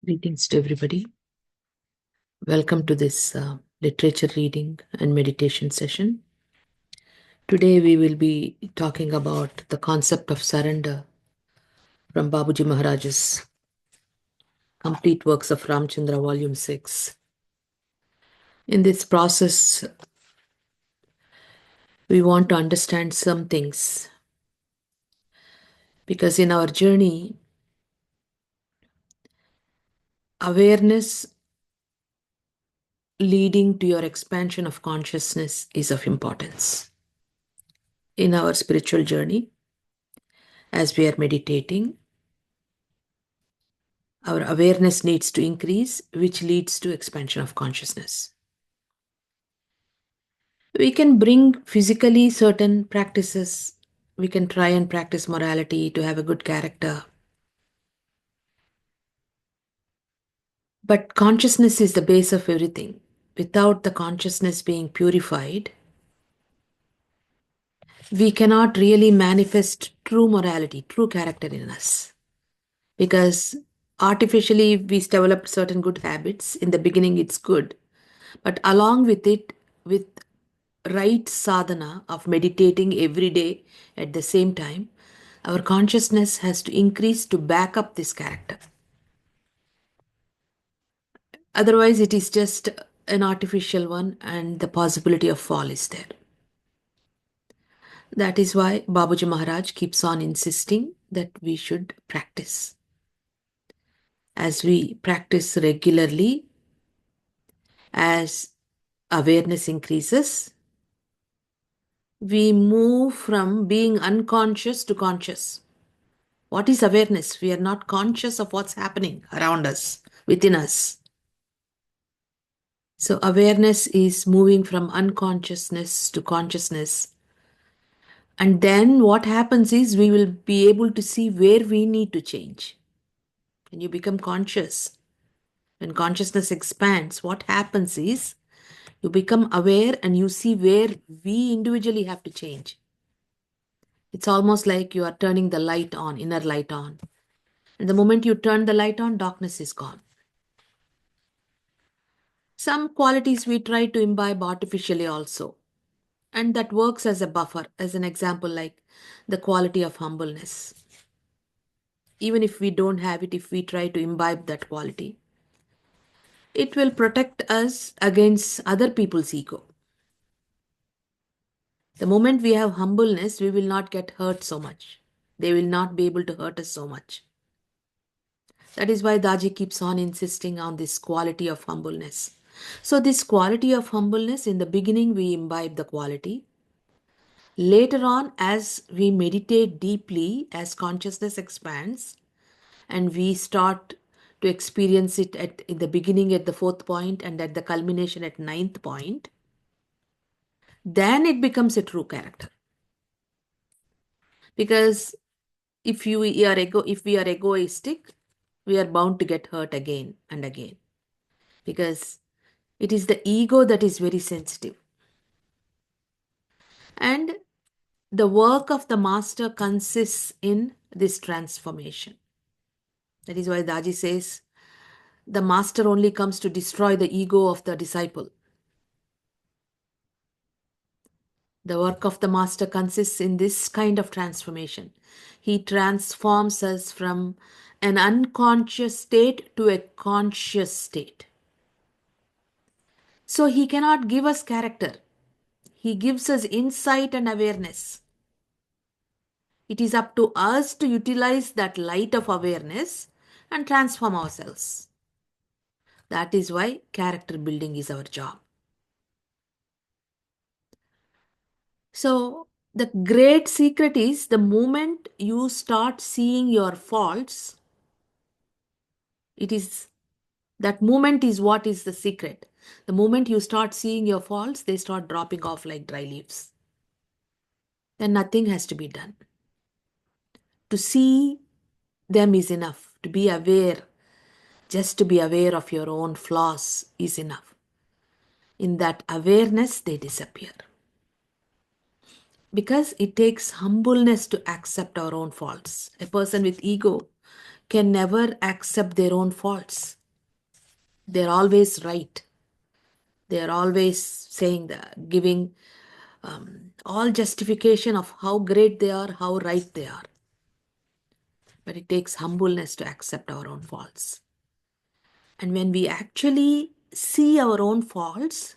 Greetings to everybody. Welcome to this literature reading and meditation session. Today we will be talking about the concept of surrender from Babuji Maharaj's complete works of Ram Chandra Volume 6. In this process, we want to understand some things because in our journey, awareness leading to your expansion of consciousness is of importance. In our spiritual journey, as we are meditating, our awareness needs to increase, which leads to expansion of consciousness. We can bring physically certain practices. We can try and practice morality to have a good character. But consciousness is the base of everything. Without the consciousness being purified, we cannot really manifest true morality, true character in us. Because artificially, we developed certain good habits. In the beginning, it's good. But along with it, with right sadhana of meditating every day at the same time, our consciousness has to increase to back up this character. Otherwise, it is just an artificial one and the possibility of fall is there. That is why Babuji Maharaj keeps on insisting that we should practice. As we practice regularly, as awareness increases, we move from being unconscious to conscious. What is awareness? We are not conscious of what's happening around us, within us. So awareness is moving from unconsciousness to consciousness. And then what happens is we will be able to see where we need to change. When you become conscious, when consciousness expands, what happens is you become aware and you see where we individually have to change. It's almost like you are turning the light on, inner light on. And the moment you turn the light on, darkness is gone. Some qualities we try to imbibe artificially also. And that works as a buffer, as an example, like the quality of humbleness. Even if we don't have it, if we try to imbibe that quality, it will protect us against other people's ego. The moment we have humbleness, we will not get hurt so much. They will not be able to hurt us so much. That is why Daji keeps on insisting on this quality of humbleness. So this quality of humbleness, in the beginning we imbibe the quality. Later on, as we meditate deeply, as consciousness expands, and we start to experience it in the beginning at the 4th point and at the culmination at 9th point, then it becomes a true character. Because if we are egoistic, we are bound to get hurt again and again. Because it is the ego that is very sensitive. And the work of the master consists in this transformation. That is why Daji says, the master only comes to destroy the ego of the disciple. The work of the master consists in this kind of transformation. He transforms us from an unconscious state to a conscious state. So he cannot give us character. He gives us insight and awareness. It is up to us to utilize that light of awareness and transform ourselves. That is why character building is our job. So, the great secret is the moment you start seeing your faults, it is that moment is what is the secret. The moment you start seeing your faults, they start dropping off like dry leaves. Then nothing has to be done. To see them is enough. To be aware, just to be aware of your own flaws is enough. In that awareness, they disappear. Because it takes humbleness to accept our own faults. A person with ego can never accept their own faults. They're always right. They're always saying that, giving all justification of how great they are, how right they are. But it takes humbleness to accept our own faults. And when we actually see our own faults,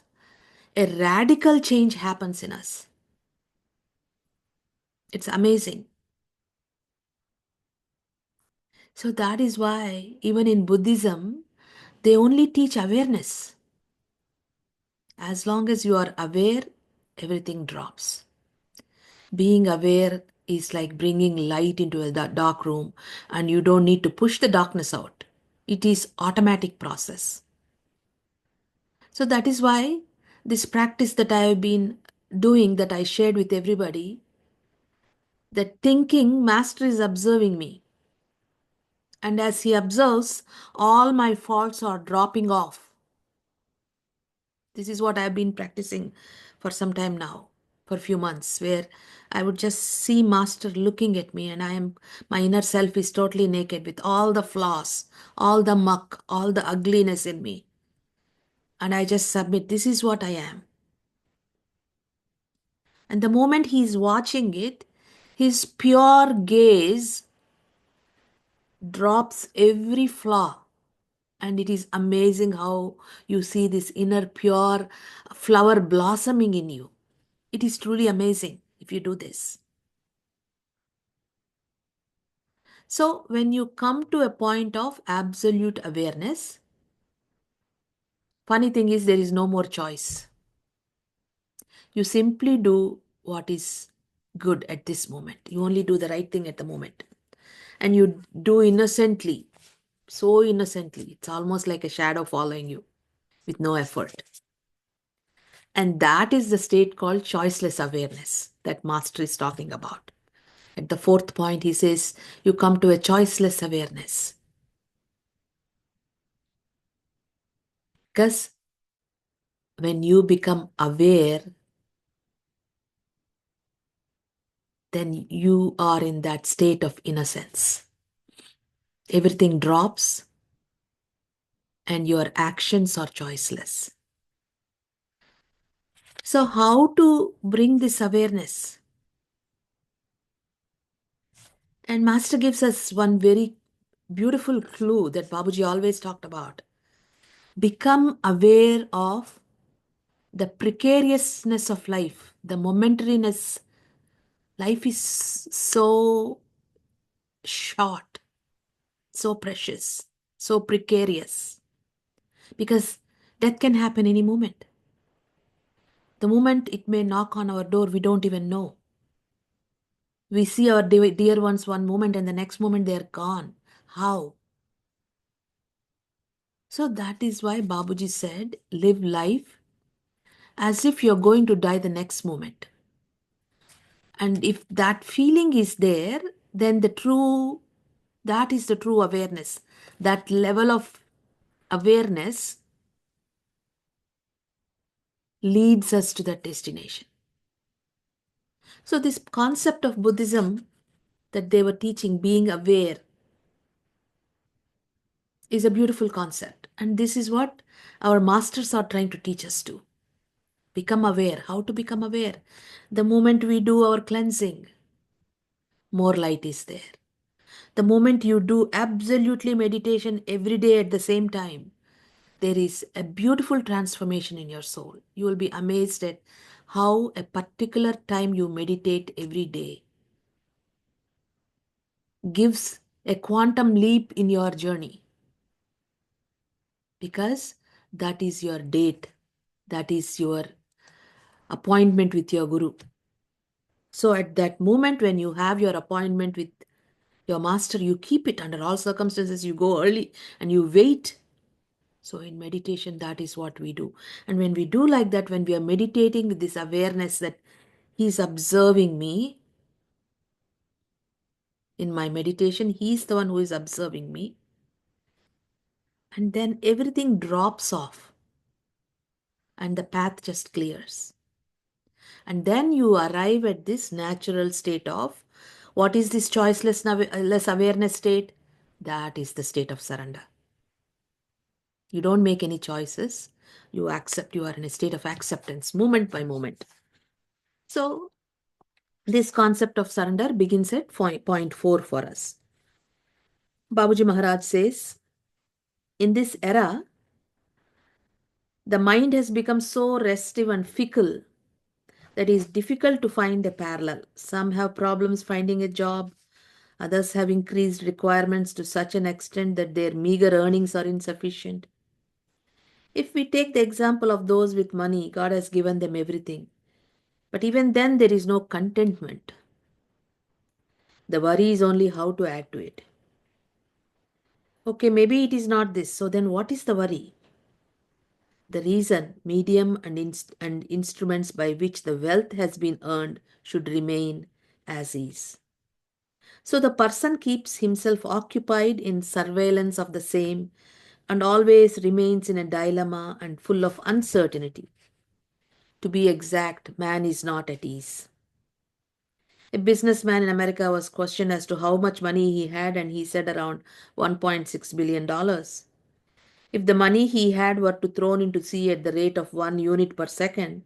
a radical change happens in us. It's amazing. So that is why, even in Buddhism, they only teach awareness. As long as you are aware, everything drops. Being aware is like bringing light into a dark room, and you don't need to push the darkness out. It is automatic process. So that is why this practice that I have been doing, that I shared with everybody, that thinking master is observing me. And as he observes, all my faults are dropping off. This is what I've been practicing for some time now, for a few months, where I would just see Master looking at me, and my inner self is totally naked with all the flaws, all the muck, all the ugliness in me. And I just submit, this is what I am. And the moment he is watching it, his pure gaze drops every flaw. And it is amazing how you see this inner pure flower blossoming in you. It is truly amazing if you do this. So, when you come to a point of absolute awareness, funny thing is there is no more choice. You simply do what is good at this moment. You only do the right thing at the moment. And you do innocently, so innocently. It's almost like a shadow following you with no effort. And that is the state called choiceless awareness that Master is talking about. At the fourth point, he says, you come to a choiceless awareness. Because when you become aware, then you are in that state of innocence. Everything drops and your actions are choiceless. So, how to bring this awareness? And Master gives us one very beautiful clue that Babuji always talked about. Become aware of the precariousness of life, the momentariness. Life is so short, so precious, so precarious, because death can happen any moment. The moment it may knock on our door, we don't even know. We see our dear ones one moment and the next moment they are gone. How? So that is why Babuji said, live life as if you're going to die the next moment. And if that feeling is there, then that is the true awareness. That level of awareness leads us to that destination. So this concept of Buddhism that they were teaching, being aware, is a beautiful concept. And this is what our masters are trying to teach us to. Become aware. How to become aware? The moment we do our cleansing, more light is there. The moment you do absolutely meditation every day at the same time, there is a beautiful transformation in your soul. You will be amazed at how a particular time you meditate every day gives a quantum leap in your journey, because that is your date, that is your appointment with your guru. So at that moment when you have your appointment with your master, you keep it under all circumstances. You go early and you wait. So in meditation, that is what we do. And when we do like that, when we are meditating with this awareness that he's observing me in my meditation, he's the one who is observing me. And then everything drops off and the path just clears. And then you arrive at this natural state of, what is this choiceless less awareness state? That is the state of surrender. You don't make any choices. You accept. You are in a state of acceptance, moment by moment. So, this concept of surrender begins at point 4 for us. Babuji Maharaj says, in this era, the mind has become so restive and fickle that it is difficult to find a parallel. Some have problems finding a job, others have increased requirements to such an extent that their meager earnings are insufficient. If we take the example of those with money, God has given them everything. But even then, there is no contentment. The worry is only how to add to it. Okay, maybe it is not this. So then, what is the worry? The reason, medium, and instruments by which the wealth has been earned should remain as is. So the person keeps himself occupied in surveillance of the same and always remains in a dilemma and full of uncertainty. To be exact, man is not at ease. A businessman in America was questioned as to how much money he had, and he said around $1.6 billion. If the money he had were to thrown into sea at the rate of 1 unit per second,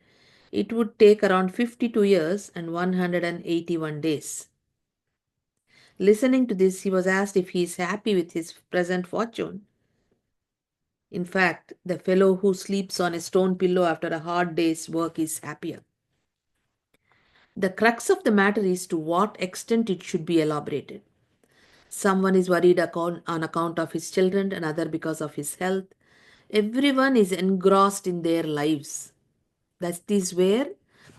it would take around 52 years and 181 days. Listening to this, he was asked if he is happy with his present fortune. In fact, the fellow who sleeps on a stone pillow after a hard day's work is happier. The crux of the matter is to what extent it should be elaborated. Someone is worried on account of his children, another because of his health. Everyone is engrossed in their lives. That is where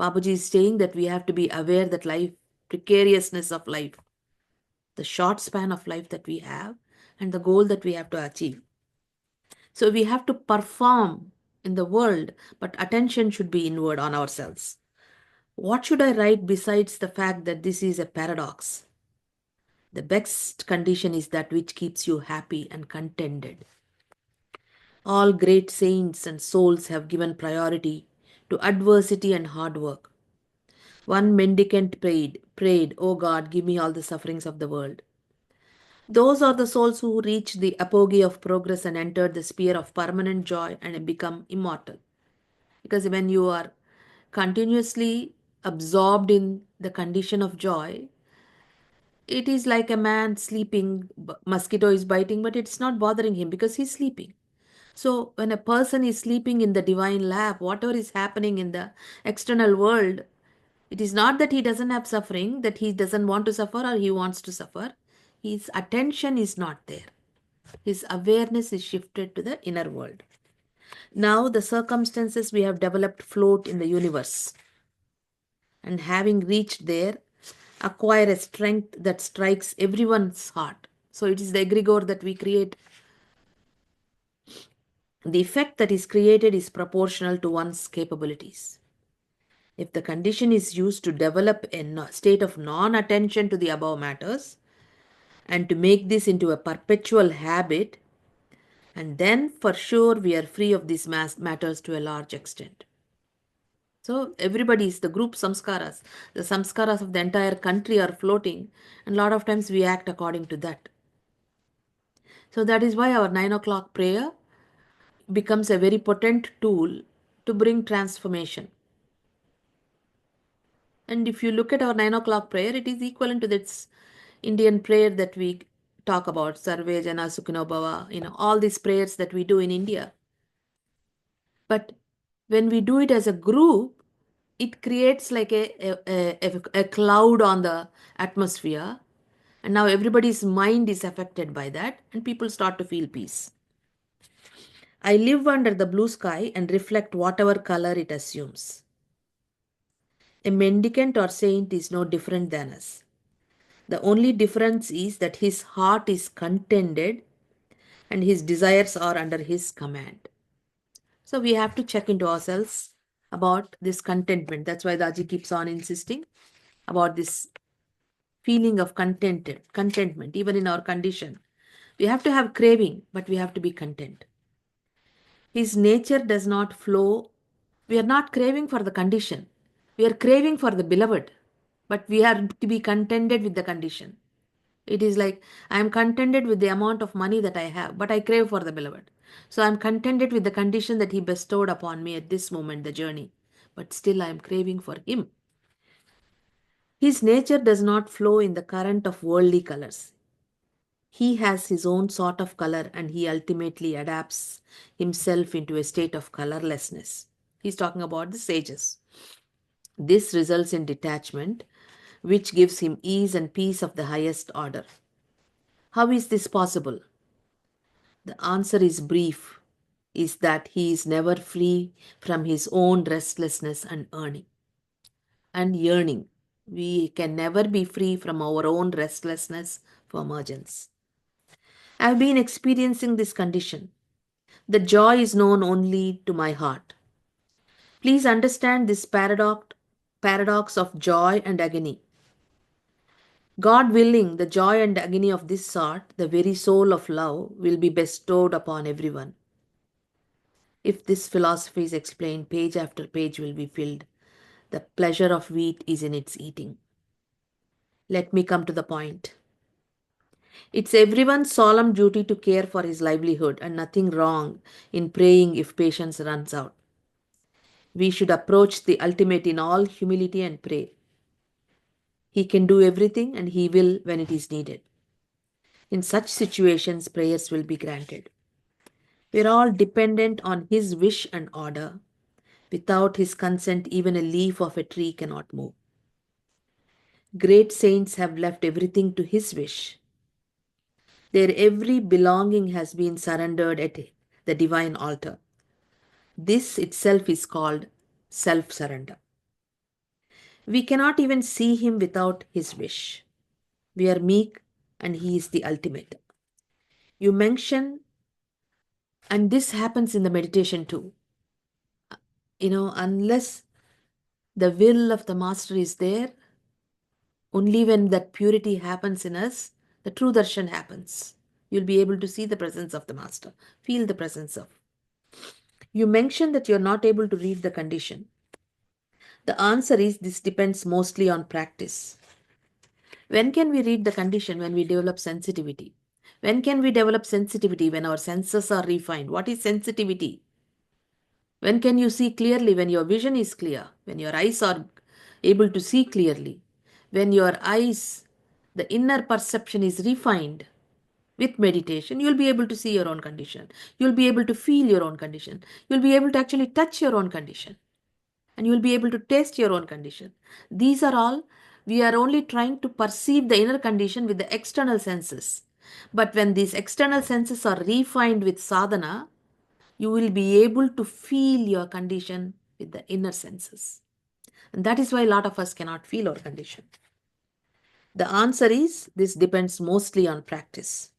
Babaji is saying that we have to be aware that life, precariousness of life, the short span of life that we have, and the goal that we have to achieve. So we have to perform in the world, but attention should be inward on ourselves. What should I write besides the fact that this is a paradox? The best condition is that which keeps you happy and contented. All great saints and souls have given priority to adversity and hard work. One mendicant prayed, "O God, give me all the sufferings of the world." Those are the souls who reach the apogee of progress and enter the sphere of permanent joy and become immortal. Because when you are continuously absorbed in the condition of joy, it is like a man sleeping, mosquito is biting, but it's not bothering him because he's sleeping. So when a person is sleeping in the divine lap, whatever is happening in the external world, it is not that he doesn't have suffering, that he doesn't want to suffer or he wants to suffer. His attention is not there. His awareness is shifted to the inner world. Now the circumstances we have developed float in the universe, and having reached there, acquire a strength that strikes everyone's heart. So it is the egregore that we create. The effect that is created is proportional to one's capabilities. If the condition is used to develop a state of non attention to the above matters and to make this into a perpetual habit, and then for sure we are free of these matters to a large extent. So everybody is the group samskaras. The samskaras of the entire country are floating, and a lot of times we act according to that. So that is why our 9 o'clock prayer becomes a very potent tool to bring transformation. And if you look at our 9 o'clock prayer, it is equivalent to this Indian prayer that we talk about, Sarve Jana Sukhino Bhava, all these prayers that we do in India. But when we do it as a group, it creates like a cloud on the atmosphere. And now everybody's mind is affected by that, and people start to feel peace. I live under the blue sky and reflect whatever color it assumes. A mendicant or saint is no different than us. The only difference is that his heart is contented and his desires are under his command. So we have to check into ourselves about this contentment. That's why Daji keeps on insisting about this feeling of contentment, even in our condition. We have to have craving, but we have to be content. His nature does not flow. We are not craving for the condition. We are craving for the beloved, but we are to be contented with the condition. It is like, I am contented with the amount of money that I have, but I crave for the beloved. So I am contented with the condition that he bestowed upon me at this moment, the journey, but still I am craving for him. His nature does not flow in the current of worldly colors. He has his own sort of color and he ultimately adapts himself into a state of colorlessness. He's talking about the sages. This results in detachment, which gives him ease and peace of the highest order. How is this possible? The answer is brief, is that he is never free from his own restlessness and yearning. We can never be free from our own restlessness for Mergence. I've been experiencing this condition. The joy is known only to my heart. Please understand this paradox of joy and agony. God willing, the joy and agony of this sort, the very soul of love, will be bestowed upon everyone. If this philosophy is explained, page after page will be filled. The pleasure of wheat is in its eating. Let me come to the point. It's everyone's solemn duty to care for his livelihood, and nothing wrong in praying if patience runs out. We should approach the ultimate in all humility and pray. He can do everything and he will when it is needed. In such situations, prayers will be granted. We are all dependent on his wish and order. Without his consent, even a leaf of a tree cannot move. Great saints have left everything to his wish. Their every belonging has been surrendered at the divine altar. This itself is called self surrender. We cannot even see him without his wish. We are meek and he is the ultimate. You mention, and this happens in the meditation too. Unless the will of the master is there, only when that purity happens in us, the true darshan happens. You'll be able to see the presence of the master, feel the presence of. You mentioned that you're not able to read the condition. The answer is this depends mostly on practice. When can we read the condition? When we develop sensitivity. When can we develop sensitivity? When our senses are refined. What is sensitivity? When can you see clearly? When your vision is clear. When your eyes are able to see clearly. When your eyes, the inner perception is refined. With meditation, you'll be able to see your own condition. You'll be able to feel your own condition. You'll be able to actually touch your own condition. And you'll be able to taste your own condition. These are all, we are only trying to perceive the inner condition with the external senses. But when these external senses are refined with sadhana, you will be able to feel your condition with the inner senses. And that is why a lot of us cannot feel our condition. The answer is this depends mostly on practice.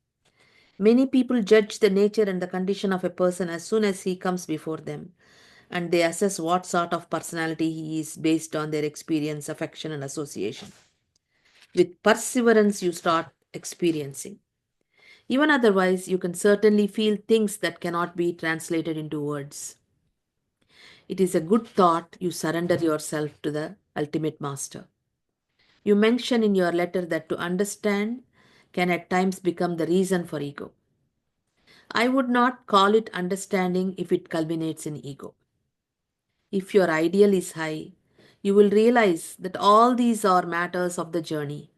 Many people judge the nature and the condition of a person as soon as he comes before them, and they assess what sort of personality he is based on their experience, affection, and association. With perseverance, you start experiencing. Even otherwise, you can certainly feel things that cannot be translated into words. It is a good thought you surrender yourself to the ultimate master. You mention in your letter that to understand can at times become the reason for ego. I would not call it understanding if it culminates in ego. If your ideal is high, you will realize that all these are matters of the journey.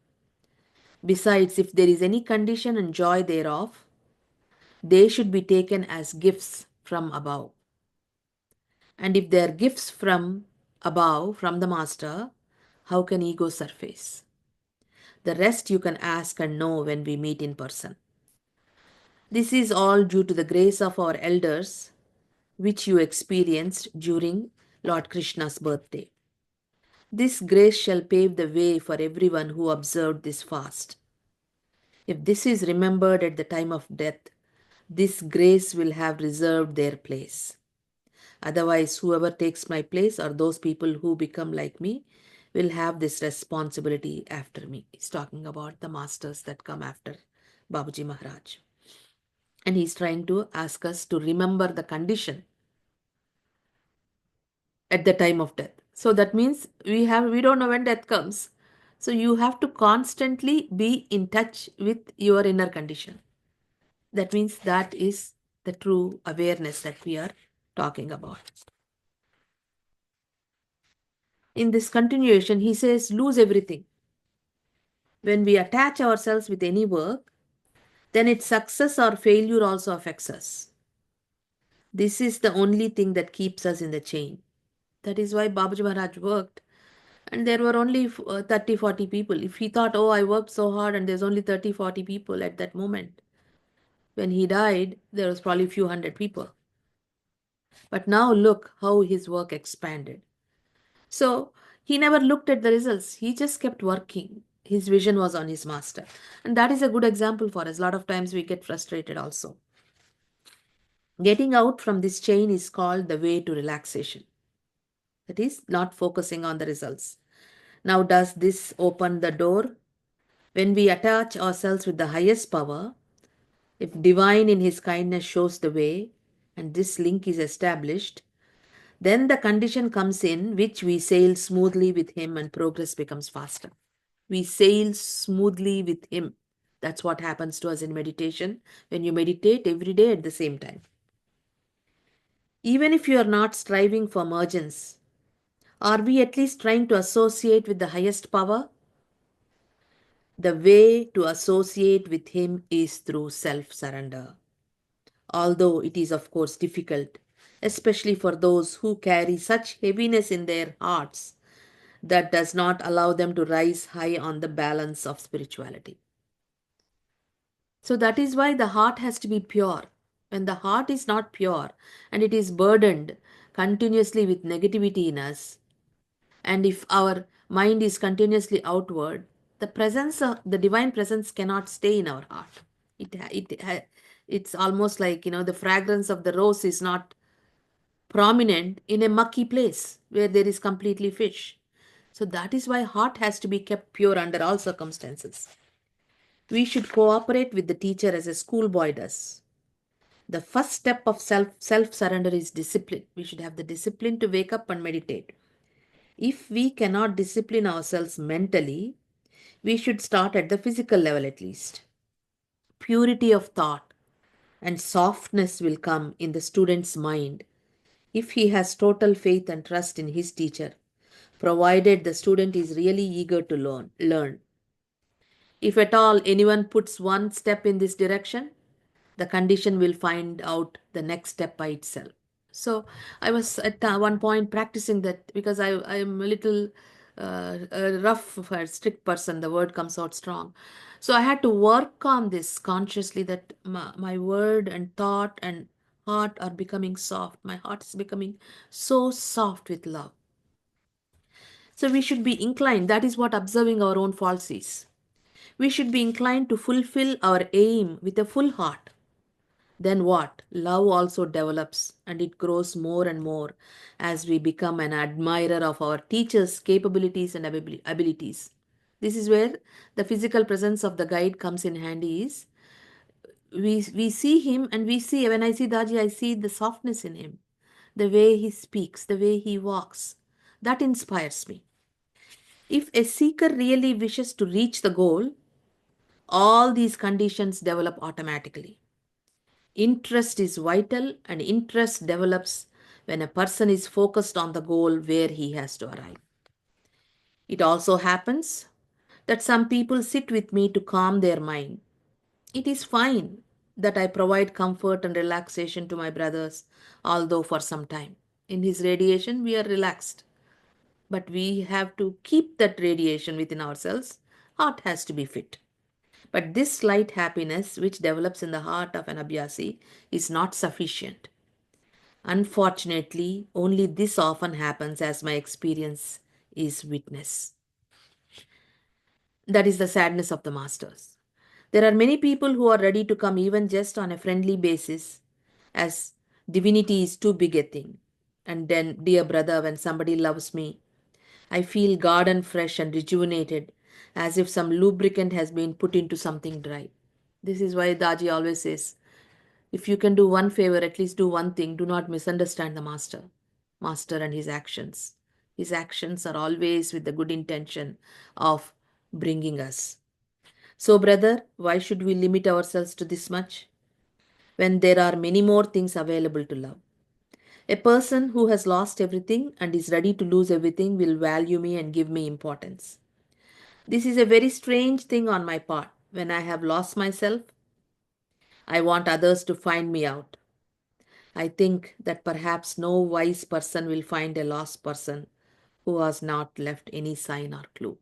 Besides, if there is any condition and joy thereof, they should be taken as gifts from above. And if they are gifts from above, from the master, how can ego surface? The rest you can ask and know when we meet in person. This is all due to the grace of our elders, which you experienced during Lord Krishna's birthday. This grace shall pave the way for everyone who observed this fast. If this is remembered at the time of death, this grace will have reserved their place. Otherwise, whoever takes my place or those people who become like me will have this responsibility after me. He's talking about the masters that come after Babaji Maharaj. And he's trying to ask us to remember the condition at the time of death. So that means we don't know when death comes. So you have to constantly be in touch with your inner condition. That means that is the true awareness that we are talking about. In this continuation, he says, lose everything. When we attach ourselves with any work, then its success or failure also affects us. This is the only thing that keeps us in the chain. That is why Babaji Maharaj worked. And there were only 30, 40 people. If he thought, oh, I worked so hard and there's only 30, 40 people at that moment. When he died, there was probably a few hundred people. But now look how his work expanded. So he never looked at the results. He just kept working. His vision was on his master. And that is a good example for us. A lot of times we get frustrated also. Getting out from this chain is called the way to relaxation. That is, not focusing on the results. Now, does this open the door? When we attach ourselves with the highest power, if divine in his kindness shows the way, and this link is established, then the condition comes in which we sail smoothly with him and progress becomes faster. We sail smoothly with him. That's what happens to us in meditation when you meditate every day at the same time. Even if you are not striving for emergence, are we at least trying to associate with the highest power? The way to associate with him is through self surrender. Although it is, of course, difficult, especially for those who carry such heaviness in their hearts that does not allow them to rise high on the balance of spirituality. So that is why the heart has to be pure. When the heart is not pure and it is burdened continuously with negativity in us, and if our mind is continuously outward, the presence of the divine presence cannot stay in our heart. It's almost like, the fragrance of the rose is not prominent in a mucky place where there is completely fish. So that is why heart has to be kept pure under all circumstances. We should cooperate with the teacher as a schoolboy does. The first step of self surrender is discipline. We should have the discipline to wake up and meditate. If we cannot discipline ourselves mentally, we should start at the physical level at least. Purity of thought and softness will come in the student's mind if he has total faith and trust in his teacher, provided the student is really eager to learn. If at all anyone puts one step in this direction, the condition will find out the next step by itself. So I was at one point practicing that because I am a little a rough, strict person. The word comes out strong. So I had to work on this consciously that my word and thought and heart are becoming soft. My heart is becoming so soft with love. So we should be inclined. That is what observing our own faults is. We should be inclined to fulfill our aim with a full heart. Then what? Love also develops and it grows more and more as we become an admirer of our teacher's capabilities and abilities. This is where the physical presence of the guide comes in handy is we see him and we see when I see Daji, I see the softness in him, the way he speaks, the way he walks. That inspires me. If a seeker really wishes to reach the goal, all these conditions develop automatically. Interest is vital, and interest develops when a person is focused on the goal where he has to arrive. It also happens that some people sit with me to calm their mind. It is fine that I provide comfort and relaxation to my brothers, although for some time. In his radiation, we are relaxed, but we have to keep that radiation within ourselves. Heart has to be fit. But this slight happiness which develops in the heart of an abhyasi is not sufficient. Unfortunately, only this often happens as my experience is witness. That is the sadness of the masters. There are many people who are ready to come even just on a friendly basis, as divinity is too big a thing. And then, dear brother, when somebody loves me, I feel garden fresh and rejuvenated, as if some lubricant has been put into something dry. This is why Daji always says, if you can do one favor, at least do one thing. Do not misunderstand the master and his actions. His actions are always with the good intention of bringing us. So, brother, why should we limit ourselves to this much when there are many more things available to love? A person who has lost everything and is ready to lose everything will value me and give me importance. This is a very strange thing on my part. When I have lost myself, I want others to find me out. I think that perhaps no wise person will find a lost person who has not left any sign or clue.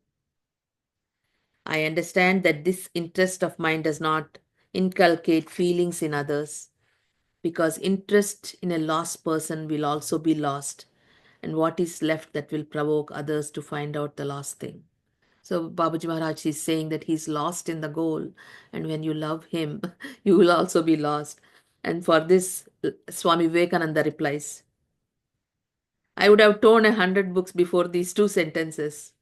I understand that this interest of mine does not inculcate feelings in others, because interest in a lost person will also be lost, and what is left that will provoke others to find out the lost thing. So Babaji Maharaj is saying that he's lost in the goal, and when you love him, you will also be lost. And for this, Swami Vivekananda replies, I would have torn 100 books before these two sentences.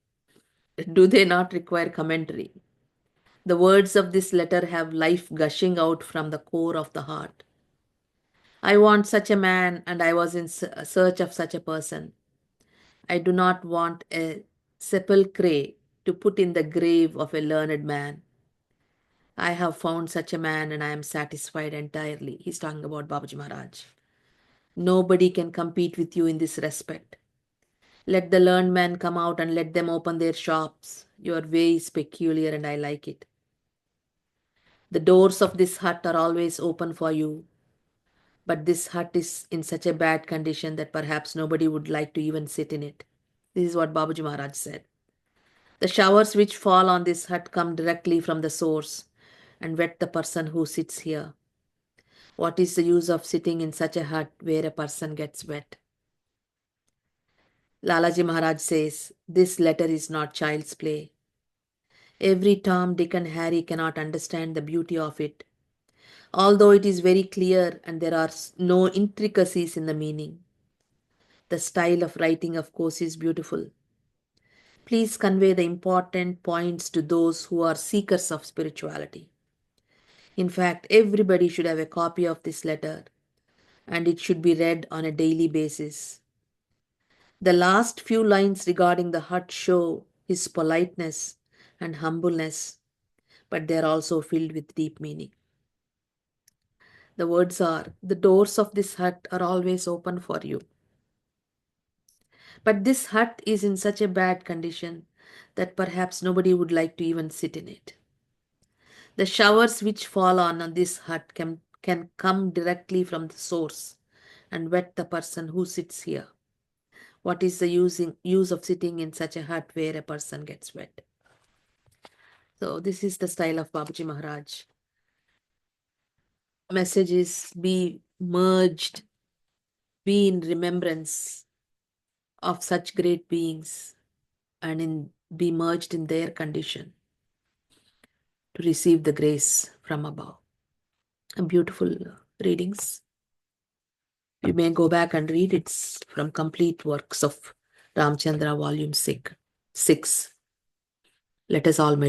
Do they not require commentary? The words of this letter have life gushing out from the core of the heart. I want such a man, and I was in search of such a person. I do not want a sepulchre to put in the grave of a learned man. I have found such a man and I am satisfied entirely. He's talking about Babaji Maharaj. Nobody can compete with you in this respect. Let the learned men come out and let them open their shops. Your way is peculiar and I like it. The doors of this hut are always open for you, but this hut is in such a bad condition that perhaps nobody would like to even sit in it. This is what Babaji Maharaj said. The showers which fall on this hut come directly from the source and wet the person who sits here. What is the use of sitting in such a hut where a person gets wet? Lalaji Maharaj says, this letter is not child's play. Every Tom, Dick and Harry cannot understand the beauty of it, although it is very clear and there are no intricacies in the meaning. The style of writing, of course, is beautiful. Please convey the important points to those who are seekers of spirituality. In fact, everybody should have a copy of this letter and it should be read on a daily basis. The last few lines regarding the hut show his politeness and humbleness, but they are also filled with deep meaning. The words are, the doors of this hut are always open for you. But this hut is in such a bad condition that perhaps nobody would like to even sit in it. The showers which fall on this hut can come directly from the source and wet the person who sits here. What is the use of sitting in such a hut where a person gets wet? So this is the style of Babaji Maharaj. Message is be merged, be in remembrance of such great beings and be merged in their condition to receive the grace from above. Beautiful readings. You may go back and read. It's from Complete Works of Ram Chandra Volume 6. Let us all meditate.